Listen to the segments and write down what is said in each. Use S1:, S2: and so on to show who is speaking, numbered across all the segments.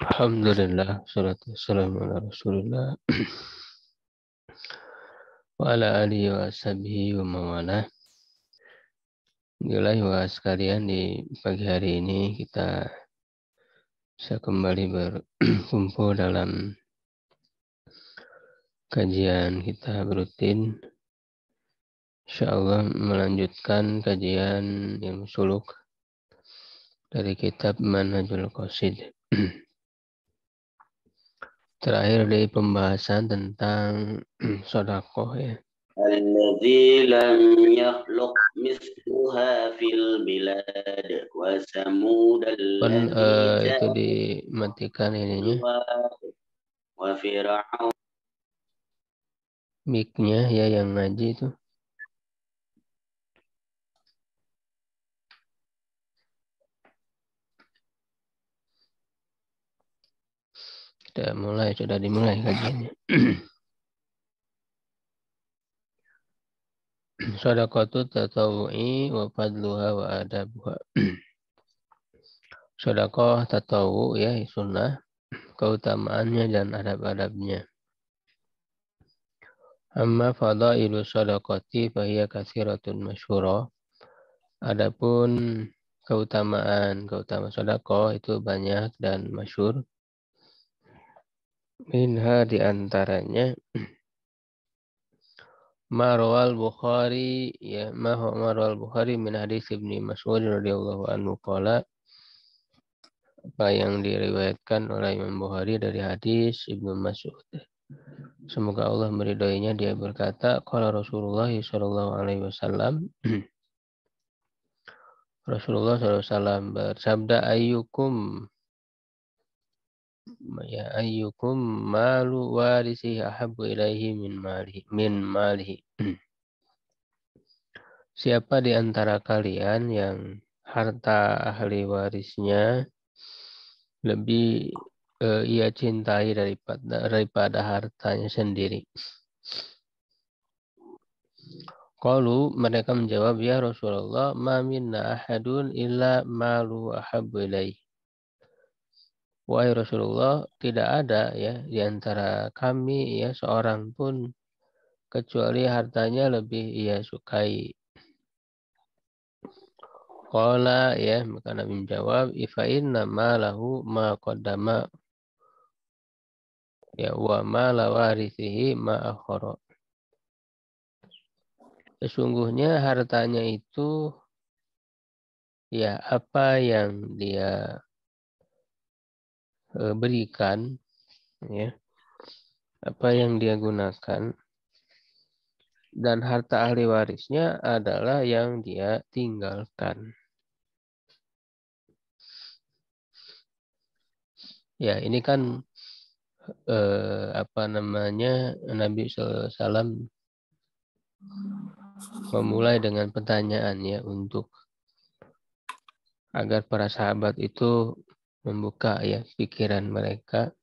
S1: Alhamdulillah, salatu wassalamu ala Rasulillah wa ala alihi wa sahbihi wa mawalah. Alhamdulillah sekalian, di pagi hari ini kita bisa kembali berkumpul dalam kajian kita rutin. Insyaallah melanjutkan kajian ilmu suluk dari kitab Manhajul Qasid. Terakhir di pembahasan tentang sedekah ya.
S2: Alladzi lam yakhluq misluha fil bilad wa samud alladzi
S1: Itu dimatikan ininya.
S2: Wa fir'aun.
S1: Mic-nya ya yang ngaji itu. Sudah dimulai kajiannya. Shadaqatu tatawu'i wa fadluha wa adabuha. Sedekah tatawu ya sunnah, keutamaannya dan adab-adabnya. Amma fadailu shadaqati fahiya katsiratun masyhurah. Adapun keutamaan sedekah itu banyak dan masyhur. Minha di antaranya Marwal Bukhari ya Marwal Bukhari min hadis Ibnu Mas'ud radhiyallahu anhu qala, apa yang diriwayatkan oleh Imam Bukhari dari hadis Ibnu Mas'ud, semoga Allah meridhoinya, dia berkata, qala Rasulullah sallallahu alaihi wasallam, Rasulullah sallallahu alaihi wasallam bersabda, ayyukum malu warisi ahabbu ilaihi min malihi. Siapa di antara kalian yang harta ahli warisnya lebih ia cintai daripada hartanya sendiri? Qalu, mereka menjawab, ya Rasulullah, ma minna ahadun illa malu ahabbu ilaihi. Wahai Rasulullah, tidak ada ya di antara kami ya seorang pun kecuali hartanya lebih ia sukai. Qala ya, maka Nabi menjawab, ifa inna ma lahu ma qaddama ya wa ma la warithihi ma akhara. Sesungguhnya hartanya itu ya apa yang dia berikan ya, apa yang dia gunakan, dan harta ahli warisnya adalah yang dia tinggalkan. Ya, ini kan Nabi SAW memulai dengan pertanyaan ya, untuk agar para sahabat itu membuka ya pikiran mereka,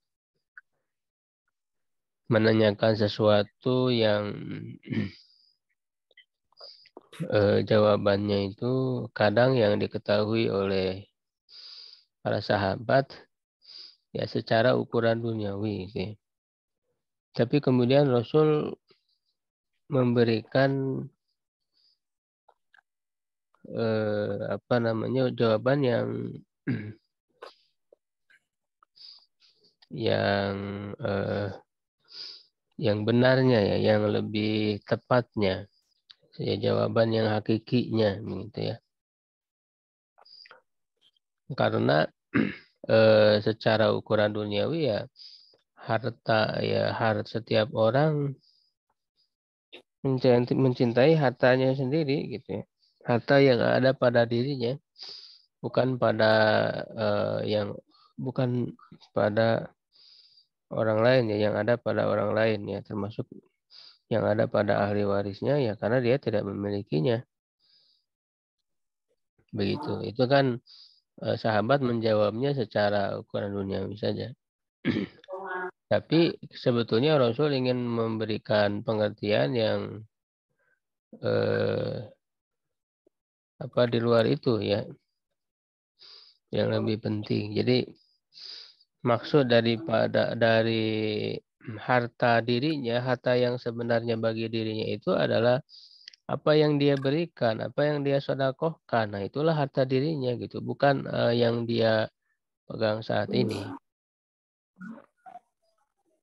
S1: menanyakan sesuatu yang jawabannya itu kadang yang diketahui oleh para sahabat ya secara ukuran duniawi gitu ya. Tapi kemudian Rasul memberikan jawaban yang benarnya ya, yang lebih tepatnya ya, jawaban yang hakikinya gitu ya. Karena secara ukuran duniawi ya harta setiap orang mencintai hartanya sendiri gitu ya. Harta yang ada pada dirinya, bukan pada bukan pada orang lain ya, yang ada pada orang lain ya, termasuk yang ada pada ahli warisnya ya, karena dia tidak memilikinya. Begitu. Itu kan sahabat menjawabnya secara ukuran duniawi saja. Tapi sebetulnya Rasul ingin memberikan pengertian yang di luar itu ya, yang lebih penting. Jadi maksud dari harta dirinya, harta yang sebenarnya bagi dirinya itu adalah apa yang dia berikan, apa yang dia sedekahkan. Nah, itulah harta dirinya gitu, bukan yang dia pegang saat ini.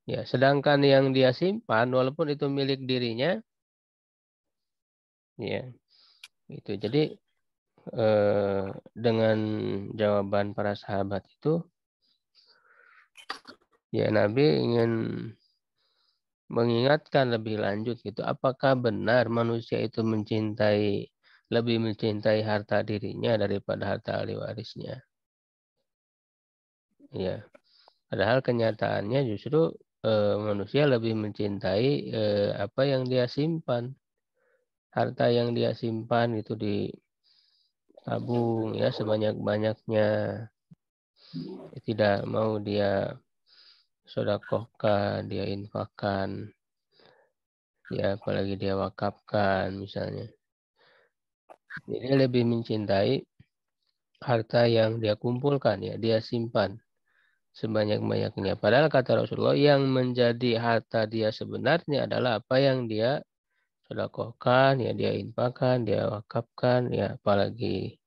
S1: Ya, sedangkan yang dia simpan walaupun itu milik dirinya, ya, itu. Jadi dengan jawaban para sahabat itu, ya Nabi ingin mengingatkan lebih lanjut gitu. Apakah benar manusia itu lebih mencintai harta dirinya daripada harta ahli warisnya? Ya, padahal kenyataannya justru manusia lebih mencintai apa yang dia simpan. Harta yang dia simpan itu ditabung ya sebanyak-banyaknya. Tidak mau dia sedekahkan, dia infakkan. Ya, apalagi dia wakafkan misalnya. Jadi dia lebih mencintai harta yang dia kumpulkan ya, dia simpan sebanyak-banyaknya. Padahal kata Rasulullah yang menjadi harta dia sebenarnya adalah apa yang dia sedekahkan, ya dia infakkan, dia wakafkan, ya apalagi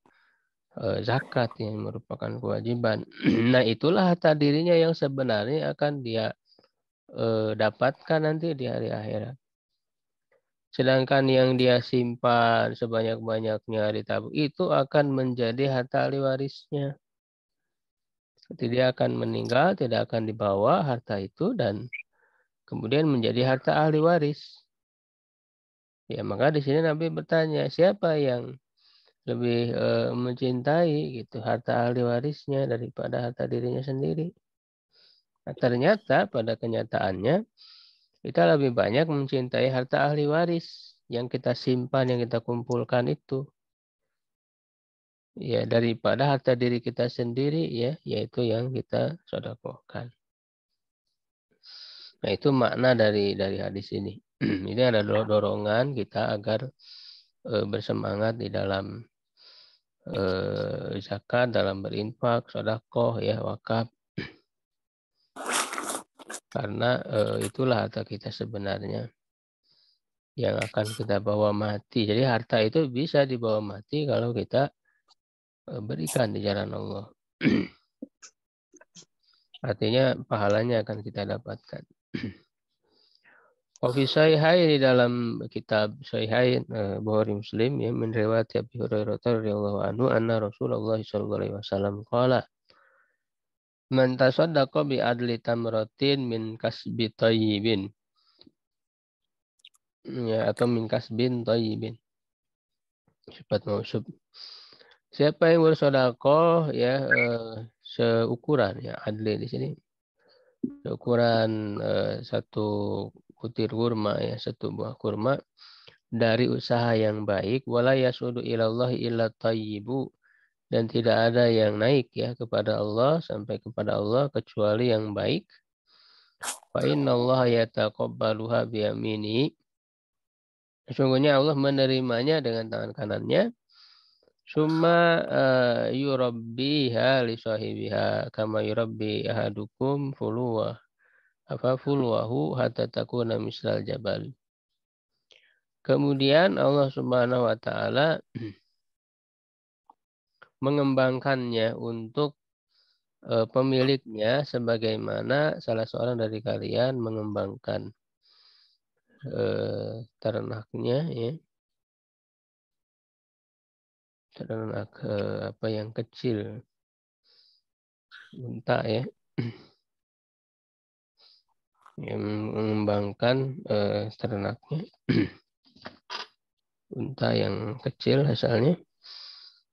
S1: zakat yang merupakan kewajiban. Nah, itulah harta dirinya yang sebenarnya akan dia dapatkan nanti di hari akhirat. Sedangkan yang dia simpan sebanyak-banyaknya ditabung itu akan menjadi harta ahli warisnya. Dia akan meninggal, tidak akan dibawa harta itu dan kemudian menjadi harta ahli waris. Ya, maka di sini Nabi bertanya, siapa yang lebih mencintai gitu harta ahli warisnya daripada harta dirinya sendiri? Nah, ternyata pada kenyataannya kita lebih banyak mencintai harta ahli waris yang kita simpan, yang kita kumpulkan itu. Ya, daripada harta diri kita sendiri ya, yaitu yang kita sedekahkan. Nah, itu makna dari hadis ini. Ini ada dorongan kita agar bersemangat di dalam zakat, dalam berinfak, sedekah ya, wakaf. Karena itulah harta kita sebenarnya yang akan kita bawa mati. Jadi harta itu bisa dibawa mati kalau kita berikan di jalan Allah. Artinya pahalanya akan kita dapatkan. Fi Sahihain di dalam kitab Sahihain Bukhari Muslim ya min riwayat Abi Hurairah radhiyallahu anhu anna Rasulullah sallallahu alaihi wasallam qala man tasaddaqa bi adli tamratin min kasbi thayyibin ya atau min kasbin thayyibin sifat mausub. Siapa yang bersedekah ya seukuran ya adli di sini seukuran satu butir kurma ya satu buah kurma dari usaha yang baik wala yasudu ilallahi illa thayyibu dan tidak ada yang naik ya kepada Allah sampai kepada Allah kecuali yang baik. Fa innallaha yataqabbaluha biyamini. Sesungguhnya Allah menerimanya dengan tangan kanannya. Summa yurabbiha li sahibiha kama yurabbi ahadukum fulwahu hatta takuna misal jabal. Kemudian Allah Subhanahu wa taala mengembangkannya untuk pemiliknya sebagaimana salah seorang dari kalian mengembangkan ternaknya ya. Ternak apa yang kecil unta ya yang mengembangkan ternaknya unta yang kecil asalnya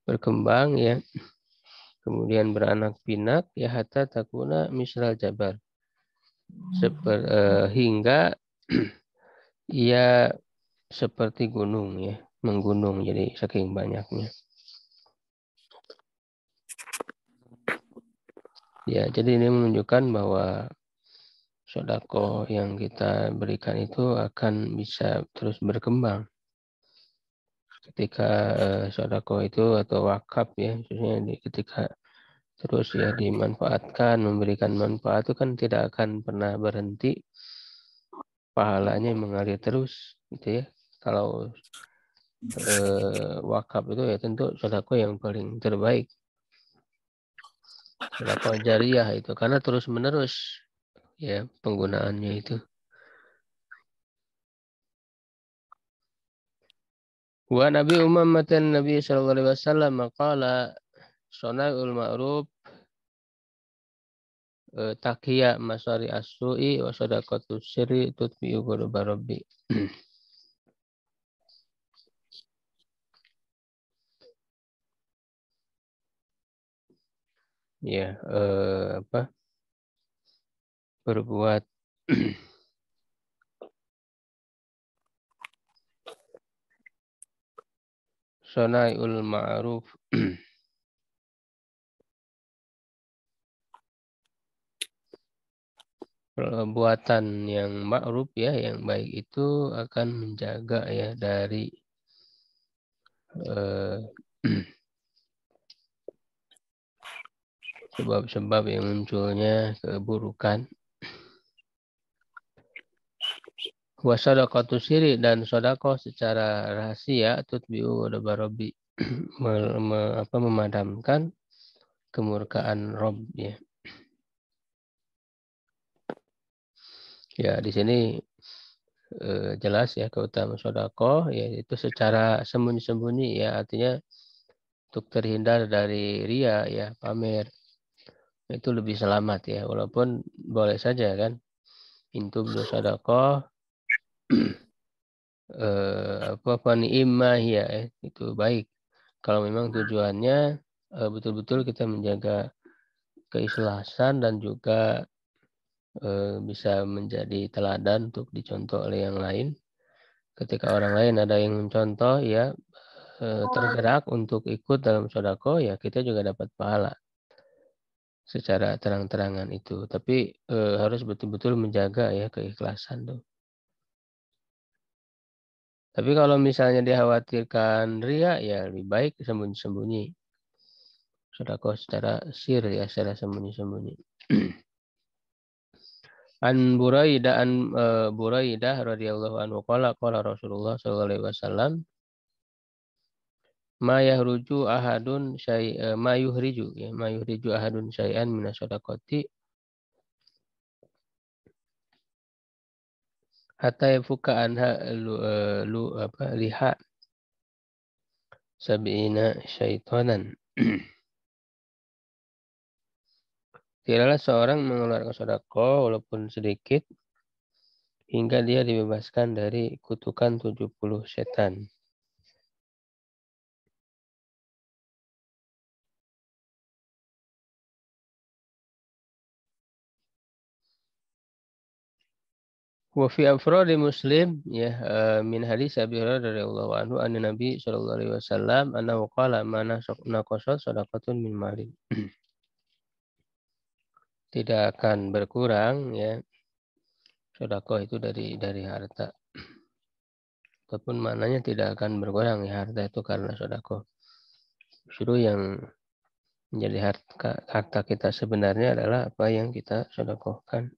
S1: berkembang ya kemudian beranak pinak ya hatta takuna misral jabal hingga ia seperti gunung ya menggunung jadi saking banyaknya ya. Jadi ini menunjukkan bahwa sedekah yang kita berikan itu akan bisa terus berkembang ketika sedekah itu atau wakaf ya khususnya ketika terus ya dimanfaatkan, memberikan manfaat itu kan tidak akan pernah berhenti, pahalanya mengalir terus gitu ya. Kalau wakaf itu ya tentu sedekah yang paling terbaik, sedekah jariyah itu karena terus menerus ya penggunaannya itu. Wa Nabi Umamah Nabi sallallahu alaihi wasallam qala sunnaul ma'ruf taqiya masari as-su'i wa sadaqatu sirri tutbi'u ghadaba rabbi. Ya, berbuat sunnaul ma'ruf perbuatan yang ma'ruf ya, yang baik itu akan menjaga ya dari sebab-sebab yang munculnya keburukan. Wa sadaqatu siri dan sedekah secara rahasia tutbi'u ghadaba rabbi memadamkan kemurkaan Rabb ya. Ya di sini jelas ya keutamaan sedekah yaitu secara sembunyi-sembunyi ya, artinya untuk terhindar dari ria ya, pamer. Itu lebih selamat ya, walaupun boleh saja kan intum sedekah ni'mah ya, itu baik kalau memang tujuannya betul-betul kita menjaga keikhlasan dan juga bisa menjadi teladan untuk dicontoh oleh yang lain. Ketika orang lain ada yang mencontoh ya, tergerak untuk ikut dalam sedekah ya, kita juga dapat pahala secara terang-terangan itu. Tapi harus betul-betul menjaga ya keikhlasan tuh. Tapi kalau misalnya dikhawatirkan ria ya lebih baik sembunyi-sembunyi. Sedekah secara sir ya, secara sembunyi-sembunyi. An Buraidah radhiyallahu anhu qala Rasulullah sallallahu alaihi wasallam ma yuhriju ahadun syai'an minas shadaqati hatta yafuka anha liha sab'ina syaitanan. Tidaklah seorang mengeluarkan sedekah walaupun sedikit hingga dia dibebaskan dari kutukan 70 setan. Wa fi afradi Muslim ya min hadis Abi Hurairah radhiyallahu anhu anna Nabi sallallahu alaihi wasallam annahu qala ma naqasat shadaqatun min malin. Tidak akan berkurang ya sedekah itu dari harta. Ataupun maknanya tidak akan berkurang ya harta itu karena sedekah. Justru yang menjadi harta kita sebenarnya adalah apa yang kita sedekahkan.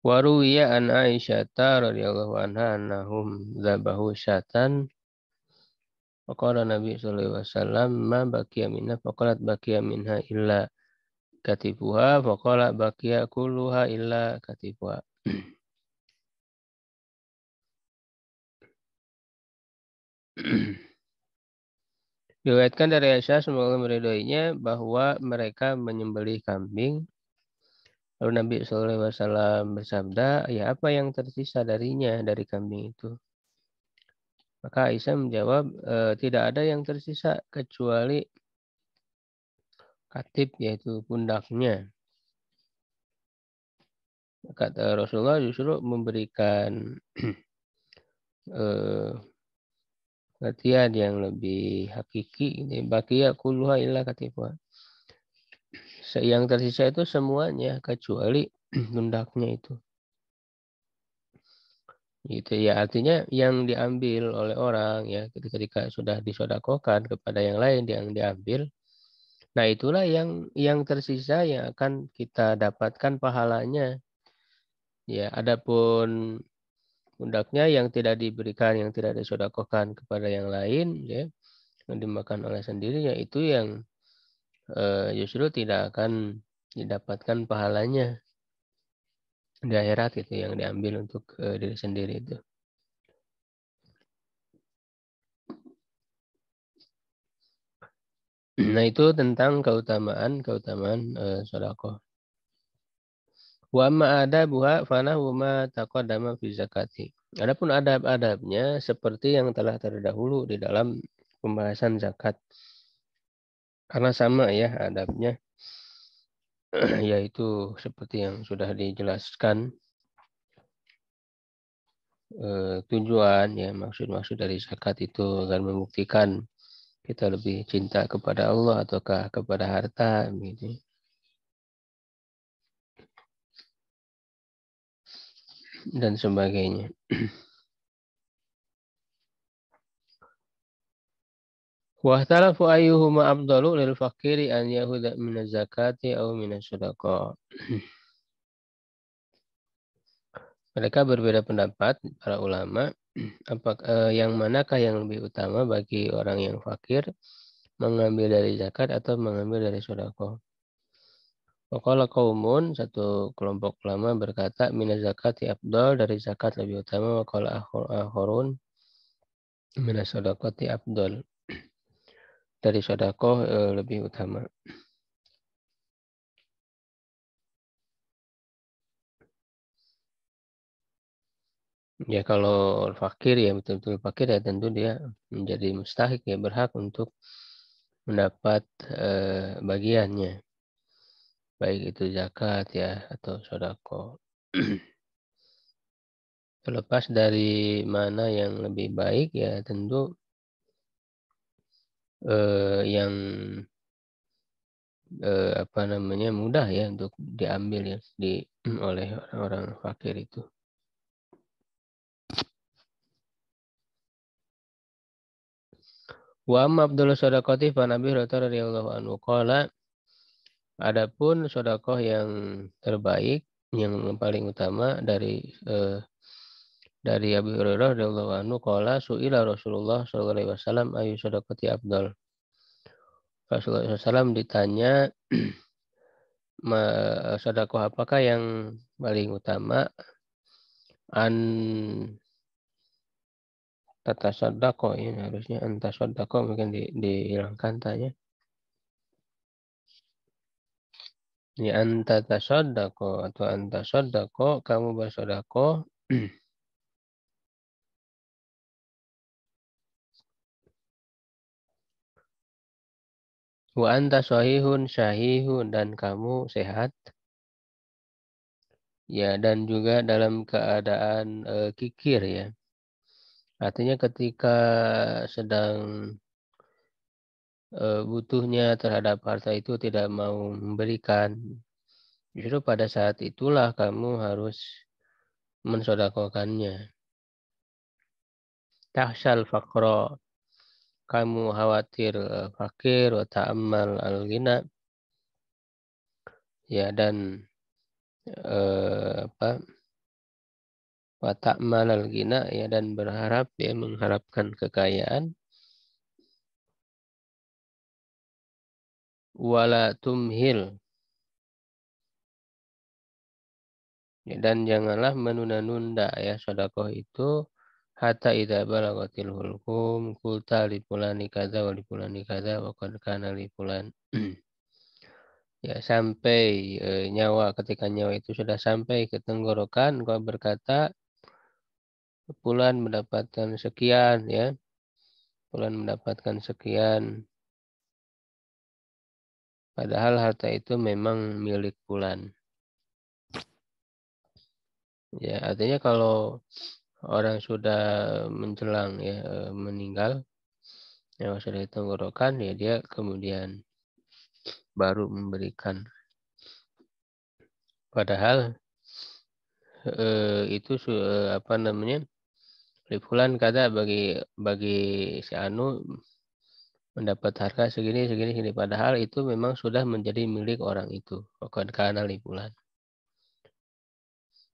S1: Waruwiya an Aisyah radhiyallahu anha annahum dzabahu syatan. Faqala Nabi sallallahu alaihi wasallam ma baqiya minha faqalat baqiya minha illa katifuha faqala baqiya kulluha illa katifuha. Diriwayatkan dari Aisyah semoga meridhoinya bahwa mereka menyembelih kambing. Lalu Nabi SAW bersabda, ya apa yang tersisa darinya dari kambing itu? Maka Aisyah menjawab, tidak ada yang tersisa kecuali katib yaitu pundaknya. Kata Rasulullah justru memberikan pengertian yang lebih hakiki. Baqiya kulluha illa katifuha. Yang tersisa itu semuanya kecuali pundaknya itu. Gitu ya, artinya yang diambil oleh orang ya ketika sudah disodakokan kepada yang lain yang diambil. Nah, itulah yang tersisa yang akan kita dapatkan pahalanya. Ya, adapun pundaknya yang tidak diberikan, yang tidak disodakokan kepada yang lain, ya, yang dimakan oleh sendiri, ya itu yang justru tidak akan didapatkan pahalanya di akhirat itu yang diambil untuk diri sendiri itu. Nah, itu tentang keutamaan sedekah. Wa ma adabuha fanahu ma taqaddama fi zakati. Adapun adab-adabnya seperti yang telah terdahulu di dalam pembahasan zakat. Karena sama ya adabnya, yaitu seperti yang sudah dijelaskan tujuan ya maksud dari zakat itu agar membuktikan kita lebih cinta kepada Allah ataukah kepada harta gitu. Dan sebagainya. Wa talafu ayyuhuma afdalu lil faqiri an yahuda min zakati aw min sadaqah. Mereka berbeda pendapat para ulama apakah yang manakah yang lebih utama bagi orang yang fakir mengambil dari zakat atau mengambil dari sedekah. Waqala qaumun, satu kelompok ulama berkata minaz zakati afdal, dari zakat lebih utama. Waqala akharun minaz sadaqati afdal, dari sedekah lebih utama. Ya kalau fakir ya betul-betul fakir ya tentu dia menjadi mustahik ya berhak untuk mendapat bagiannya. Baik itu zakat ya atau sedekah. Terlepas dari mana yang lebih baik ya tentu yang apa namanya mudah ya untuk diambil ya oleh orang-orang fakir itu. Wa amma Abdullah sadaqati fa Nabi radhiyallahu anhu qala, adapun sedekah yang terbaik yang paling utama dari Abu Hurairah radhiyallahu anhu qala su'ila Rasulullah sallallahu alaihi wasallam ayu sadaqati afdal. Rasulullah SAW ditanya sedekah apakah yang paling utama, an tatasaddaqo ini harusnya antasaddaqo mungkin dihilangkan tanya. Ini antatasaddaqo atau antasaddaqo, kamu bersedekah. Wa anta syahihun dan kamu sehat. Ya, dan juga dalam keadaan kikir ya. Artinya ketika sedang butuhnya terhadap harta itu tidak mau memberikan. Justru pada saat itulah kamu harus mensedekahkannya. Tahsyal faqra, kamu khawatir fakir, wa ta'ammal al-ghina, ya, dan wa ta'ammal al-ghina, ya, dan berharap ya mengharapkan kekayaan. Wala tumhil, ya, dan janganlah menunda-nunda ya sedekah itu hatta idza balagatil hulqum qulta li fulani kadza wa li fulani kadza wa qad kana li fulan. Ya, sampai ketika nyawa itu sudah sampai ke tenggorokan, kau berkata fulan mendapatkan sekian ya, fulan mendapatkan sekian, padahal harta itu memang milik fulan. Ya, artinya kalau orang sudah menjelang ya meninggal, nyawa sudah di tenggorokan, ya dia kemudian baru memberikan. Padahal itu apa namanya Fulan kata bagi si Anu mendapat harga segini padahal itu memang sudah menjadi milik orang itu. Karena li fulan.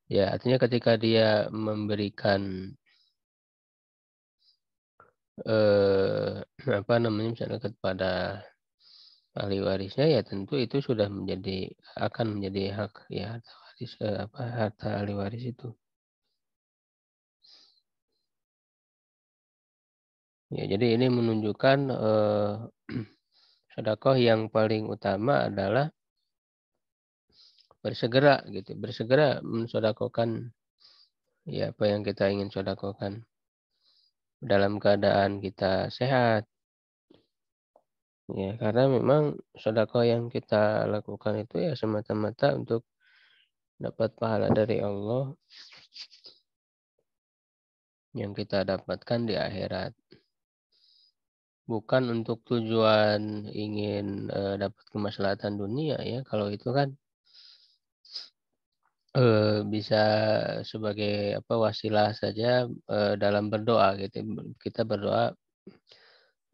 S1: Ya, artinya ketika dia memberikan apa namanya misalnya kepada ahli warisnya, ya tentu itu sudah akan menjadi hak ya harta waris harta ahli waris itu. Ya, jadi ini menunjukkan sedekah yang paling utama adalah bersegera gitu, bersegera mensedekahkan ya apa yang kita ingin sedekahkan dalam keadaan kita sehat. Ya, karena memang sedekah yang kita lakukan itu ya semata-mata untuk dapat pahala dari Allah yang kita dapatkan di akhirat. Bukan untuk tujuan ingin dapat kemaslahatan dunia ya. Kalau itu kan bisa sebagai apa wasilah saja dalam berdoa gitu. Kita berdoa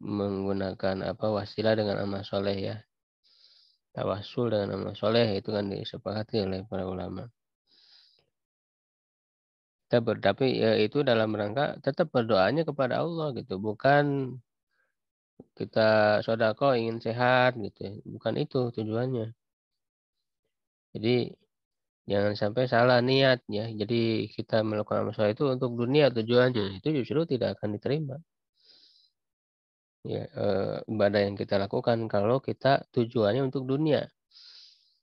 S1: menggunakan apa wasilah dengan amal soleh ya. Tawasul dengan amal soleh itu kan disepakati oleh para ulama. Tapi ya, itu dalam rangka tetap berdoanya kepada Allah gitu, bukan kita sodako ingin sehat gitu, bukan itu tujuannya. Jadi jangan sampai salah niat ya. Jadi kita melakukan amal soleh itu untuk dunia tujuannya, itu justru tidak akan diterima. Ya, ibadah yang kita lakukan kalau kita tujuannya untuk dunia,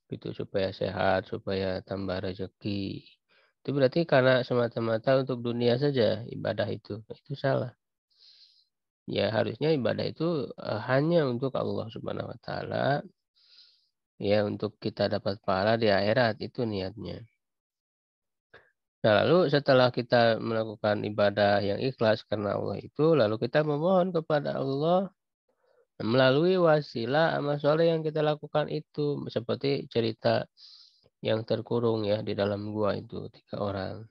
S1: gitu supaya sehat, supaya tambah rezeki. Itu berarti karena semata-mata untuk dunia saja ibadah itu salah. Ya harusnya ibadah itu hanya untuk Allah Subhanahu Wa Taala, ya untuk kita dapat pahala di akhirat itu niatnya. Nah lalu setelah kita melakukan ibadah yang ikhlas karena Allah itu, lalu kita memohon kepada Allah melalui wasilah amal soleh yang kita lakukan itu, seperti cerita yang terkurung ya di dalam gua itu 3 orang.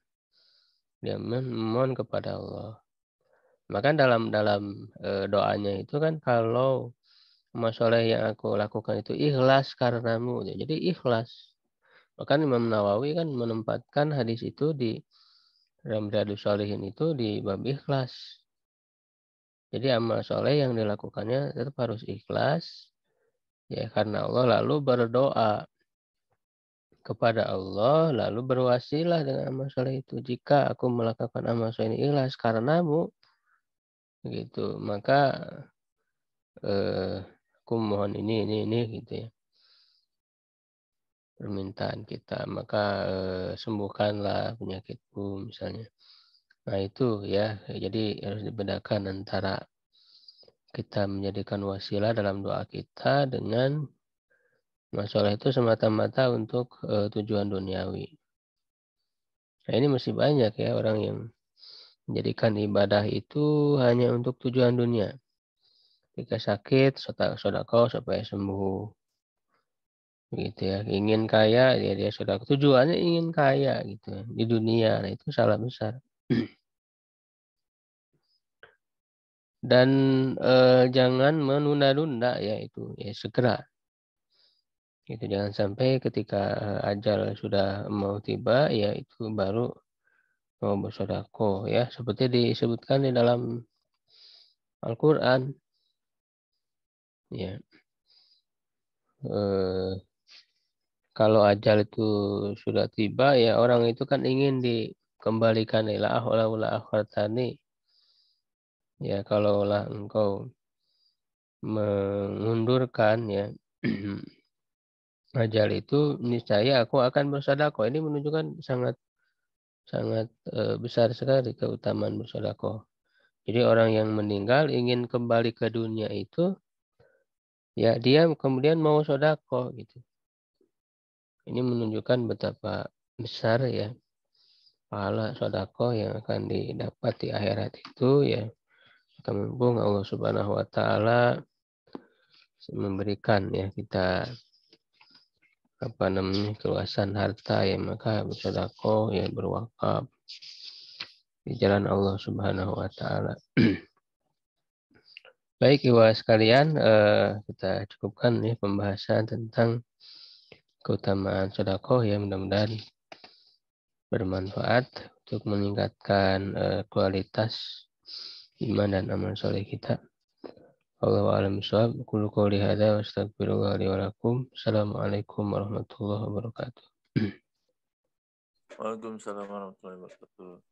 S1: Dia memohon kepada Allah. Maka dalam doanya itu kan kalau amal soleh yang aku lakukan itu ikhlas karenamu. Jadi ikhlas. Bahkan Imam Nawawi kan menempatkan hadis itu di dalam Riyadhus Shalihin itu di bab ikhlas. Jadi amal soleh yang dilakukannya tetap harus ikhlas. Ya karena Allah lalu berdoa kepada Allah lalu berwasilah dengan amal soleh itu. Jika aku melakukan amal soleh ini ikhlas karenamu gitu, maka aku mohon ini gitu ya. Permintaan kita, maka sembuhkanlah penyakitku misalnya. Nah itu ya, jadi harus dibedakan antara kita menjadikan wasilah dalam doa kita dengan masalah itu semata-mata untuk tujuan duniawi. Nah ini masih banyak ya orang yang menjadikan ibadah itu hanya untuk tujuan dunia. Jika sakit, sedekah supaya sembuh. Gitu ya, ingin kaya, dia sudah tujuannya ingin kaya gitu di dunia. Nah itu salah besar. Dan jangan menunda-nunda ya itu ya segera. Gitu jangan sampai ketika ajal sudah mau tiba ya itu baru mau bersedekah ya seperti disebutkan di dalam Al-Qur'an ya. Kalau ajal itu sudah tiba ya orang itu kan ingin dikembalikan ila akhartani. Ya kalaulah engkau mengundurkan ya ajal itu niscaya aku akan bersedekah. Ini menunjukkan sangat sangat besar sekali keutamaan bersedekah. Jadi orang yang meninggal ingin kembali ke dunia itu ya dia kemudian mau sedekah gitu. Ini menunjukkan betapa besar ya pahala sedekah yang akan didapat di akhirat itu ya. Mumpung Allah Subhanahu wa taala memberikan ya kita apa namanya keluasan harta ya maka bersedekah ya berwakaf di jalan Allah Subhanahu wa taala. Baik, Ibu sekalian, kita cukupkan nih pembahasan tentang keutamaan sedekah ya, mudah-mudahan bermanfaat untuk meningkatkan kualitas iman dan amal soleh kita. Wallahu a'lam bishawab. Qul qouli hadza wa astaghfirullah li wa lakum. Assalamualaikum warahmatullahi wabarakatuh.
S3: Waalaikumsalam warahmatullahi wabarakatuh.